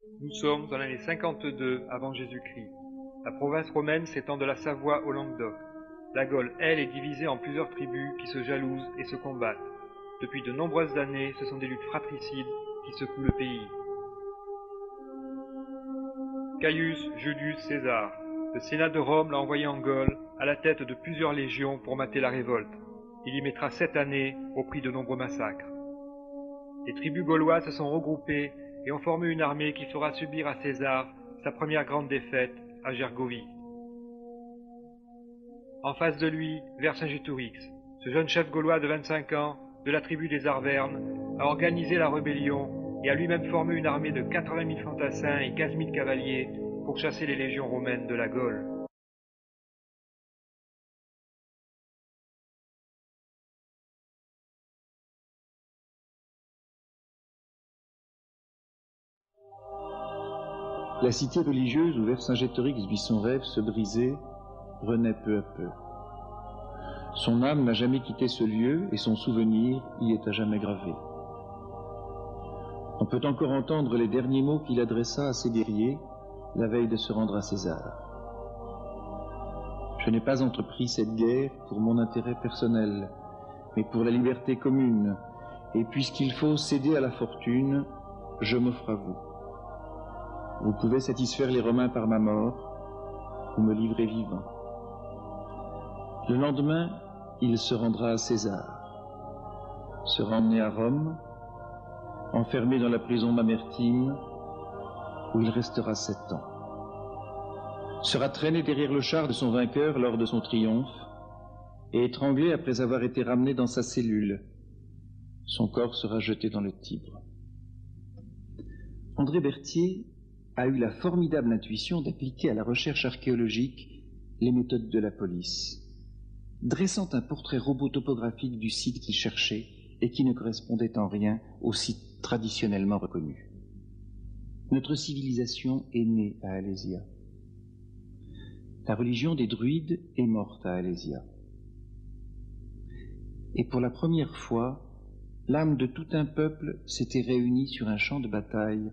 Nous sommes dans l'année 52 avant Jésus-Christ. La province romaine s'étend de la Savoie au Languedoc. La Gaule, elle, est divisée en plusieurs tribus qui se jalousent et se combattent. Depuis de nombreuses années, ce sont des luttes fratricides qui secouent le pays. Caius Julius César. Le Sénat de Rome l'a envoyé en Gaule, à la tête de plusieurs légions pour mater la révolte. Il y mettra 7 années, au prix de nombreux massacres. Les tribus gauloises se sont regroupées et ont formé une armée qui fera subir à César sa première grande défaite à Gergovie. En face de lui, Vercingétorix, ce jeune chef gaulois de 25 ans, de la tribu des Arvernes, a organisé la rébellion et a lui-même formé une armée de 80 000 fantassins et 15 000 cavaliers pour chasser les légions romaines de la Gaule. La cité religieuse où Vercingétorix vit son rêve se briser renaît peu à peu. Son âme n'a jamais quitté ce lieu et son souvenir y est à jamais gravé. On peut encore entendre les derniers mots qu'il adressa à ses guerriers la veille de se rendre à César. Je n'ai pas entrepris cette guerre pour mon intérêt personnel, mais pour la liberté commune, et puisqu'il faut céder à la fortune, je m'offre à vous. Vous pouvez satisfaire les Romains par ma mort, ou me livrer vivant. Le lendemain, il se rendra à César, sera emmené à Rome, enfermé dans la prison d'Amertime, où il restera 7 ans. Sera traîné derrière le char de son vainqueur lors de son triomphe, et étranglé après avoir été ramené dans sa cellule. Son corps sera jeté dans le Tibre. André Berthier a eu la formidable intuition d'appliquer à la recherche archéologique les méthodes de la police, dressant un portrait robot topographique du site qu'il cherchait et qui ne correspondait en rien au site traditionnellement reconnu. Notre civilisation est née à Alésia. La religion des druides est morte à Alésia. Et pour la première fois, l'âme de tout un peuple s'était réunie sur un champ de bataille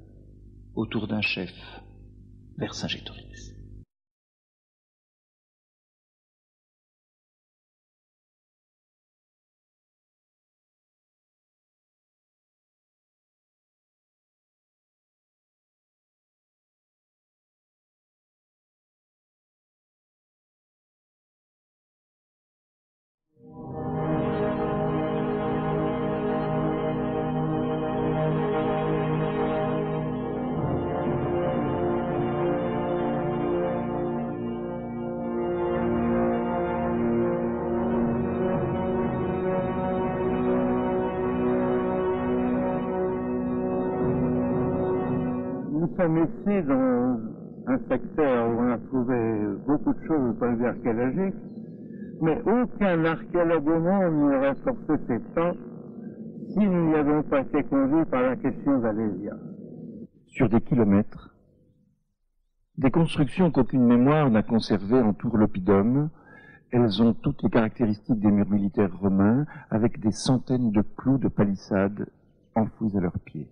autour d'un chef, Vercingétorix. Nous sommes ici dans un secteur où on a trouvé beaucoup de choses au point de vue archéologique, mais aucun archéologue au monde n'aurait forcé ses temps si nous n'y avions pas été conduits par la question d'Alésia. Sur des kilomètres, des constructions qu'aucune mémoire n'a conservées entourent l'oppidum. Elles ont toutes les caractéristiques des murs militaires romains, avec des centaines de clous de palissades enfouis à leurs pieds.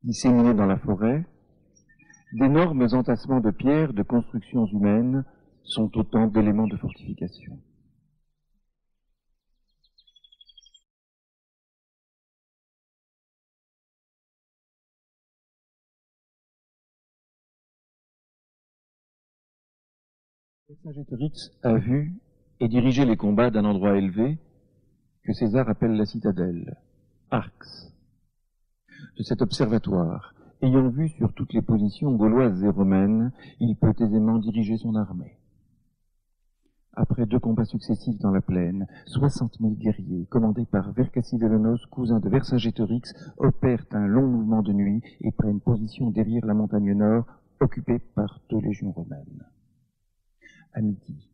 Disséminés dans la forêt, d'énormes entassements de pierres de constructions humaines sont autant d'éléments de fortification. Vercingétorix a vu et dirigé les combats d'un endroit élevé que César appelle la citadelle, Arx. De cet observatoire, ayant vue sur toutes les positions gauloises et romaines, il peut aisément diriger son armée. Après 2 combats successifs dans la plaine, 60 000 guerriers, commandés par Vercassivélonos, cousin de Vercingétorix, opèrent un long mouvement de nuit et prennent position derrière la montagne nord, occupée par 2 légions romaines. À midi,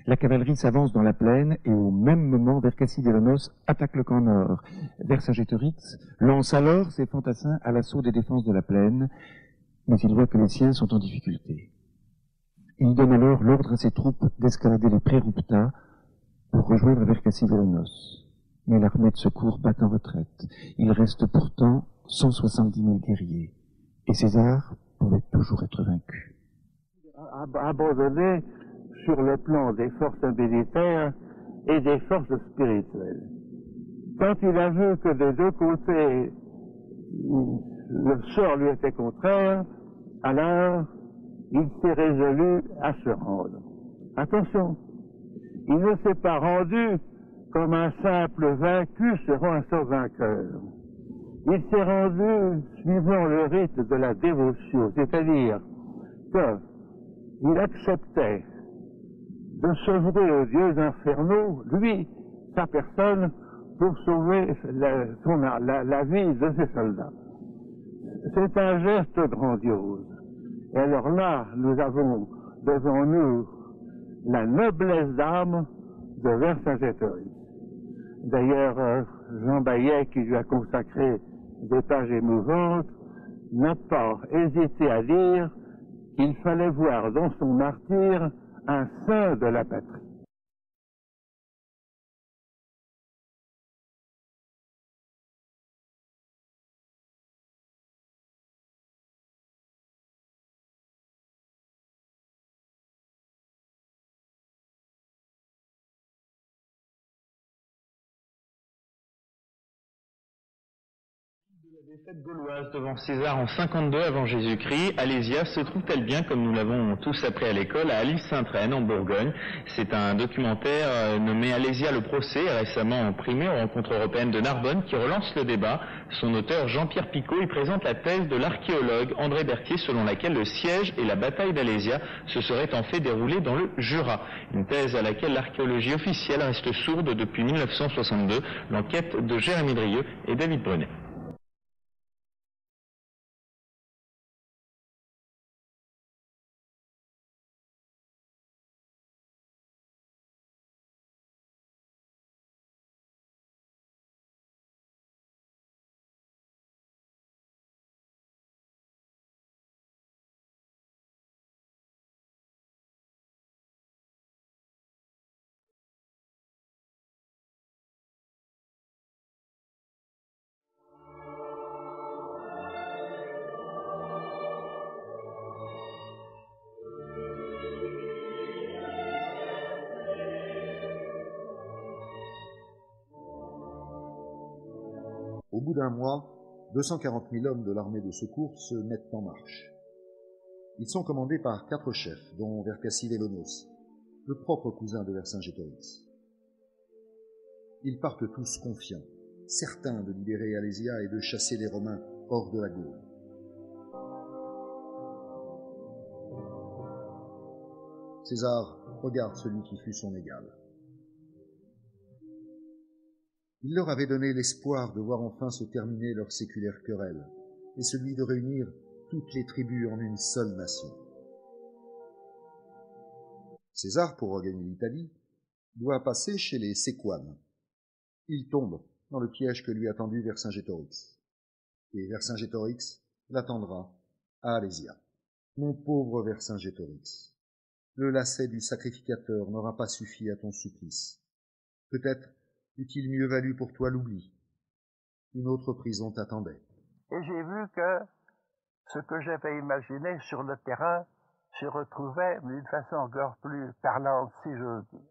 la cavalerie s'avance dans la plaine et au même moment, Vercassivélonos attaque le camp nord. Vercingétorix lance alors ses fantassins à l'assaut des défenses de la plaine, mais il voit que les siens sont en difficulté. Il donne alors l'ordre à ses troupes d'escalader les prérupta pour rejoindre Vercassivélonos. Mais l'armée de secours bat en retraite. Il reste pourtant 170 000 guerriers. Et César pouvait toujours être vaincu. Abandonné sur le plan des forces militaires et des forces spirituelles. Quand il a vu que des deux côtés le sort lui était contraire, alors il s'est résolu à se rendre. Attention, il ne s'est pas rendu comme un simple vaincu se rend à son vainqueur. Il s'est rendu suivant le rite de la dévotion, c'est-à-dire qu'il acceptait de s'œuvrer aux dieux infernaux, lui, sa personne, pour sauver la vie de ses soldats. C'est un geste grandiose. Et alors là, nous avons devant nous la noblesse d'âme de Vercingétorix. D'ailleurs, Jean Baillet, qui lui a consacré des pages émouvantes, n'a pas hésité à dire qu'il fallait voir dans son martyr un saint de la patrie. La défaite gauloise devant César en 52 avant Jésus-Christ, Alésia se trouve-t-elle bien, comme nous l'avons tous appris à l'école, à Alise-Sainte-Reine en Bourgogne? C'est un documentaire nommé Alésia le procès, récemment primé aux rencontres européennes de Narbonne, qui relance le débat. Son auteur, Jean-Pierre Picot, y présente la thèse de l'archéologue André Berthier, selon laquelle le siège et la bataille d'Alésia se seraient en fait déroulés dans le Jura. Une thèse à laquelle l'archéologie officielle reste sourde depuis 1962, l'enquête de Jérémy Drieux et David Brunet. Au bout d'un mois, 240 000 hommes de l'armée de secours se mettent en marche. Ils sont commandés par 4 chefs, dont Vercassivélonos, le propre cousin de Vercingétorix. Ils partent tous confiants, certains de libérer Alésia et de chasser les Romains hors de la Gaule. César regarde celui qui fut son égal. Il leur avait donné l'espoir de voir enfin se terminer leur séculaire querelle, et celui de réunir toutes les tribus en une seule nation. César, pour regagner l'Italie, doit passer chez les Séquanes. Il tombe dans le piège que lui a tendu Vercingétorix. Et Vercingétorix l'attendra à Alésia. Mon pauvre Vercingétorix, le lacet du sacrificateur n'aura pas suffi à ton supplice. Peut-être eût-il mieux valu pour toi l'oubli. Une autre prison t'attendait. Et j'ai vu que ce que j'avais imaginé sur le terrain se retrouvait d'une façon encore plus parlante, si j'ose dire.